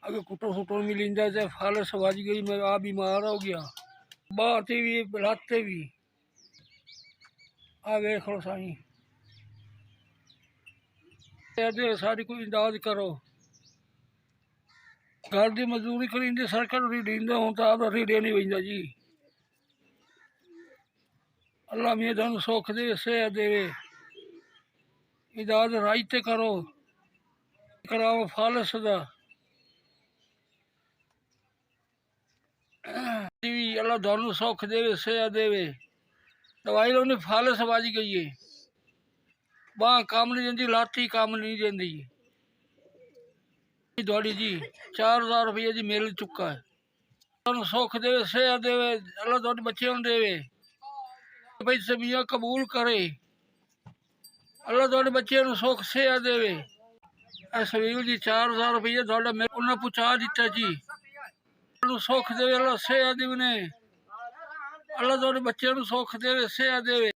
अगे कुटो सुटो मिलिंदा ते फालस वज गई, मैं आ बीमार हो गया, बाह ते भी लत्त ते भी। आ वेख लो साईं, सारी कोई इमदाद करो। घर की मजदूरी करींदे सरकार रीडींदा, हूँ तो आपका रीडे नहीं वजदा जी। अल्लाह मियां थानू सुख दे, सेहत देवे, इमदाद राज ते करो, कराओ फालस दा भी। अल्लाह थानू सुख देवे, सेहत देवे। दवाई उन्हें फालस वज गई है, बाह काम नहीं देंदी, लत्त ही काम नहीं देंदी थोड़ी जी। 4000 रुपये जी मिल चुका है। थानू सुख देवे, सेहत देवे, अल्लाह थोड़े बच्चे देवे भाई, सबिया कबूल करे। अल्लाह थोड़े बच्चे सुख सेहत देवे। सवील जी 4000 रुपये थोड़ा उन्हें पहुँचा दिता जी। सुख देवे, अल्लाह सेहत देवे, अल्लाह थोड़े बच्चे सुख देवे, सेहत देवे।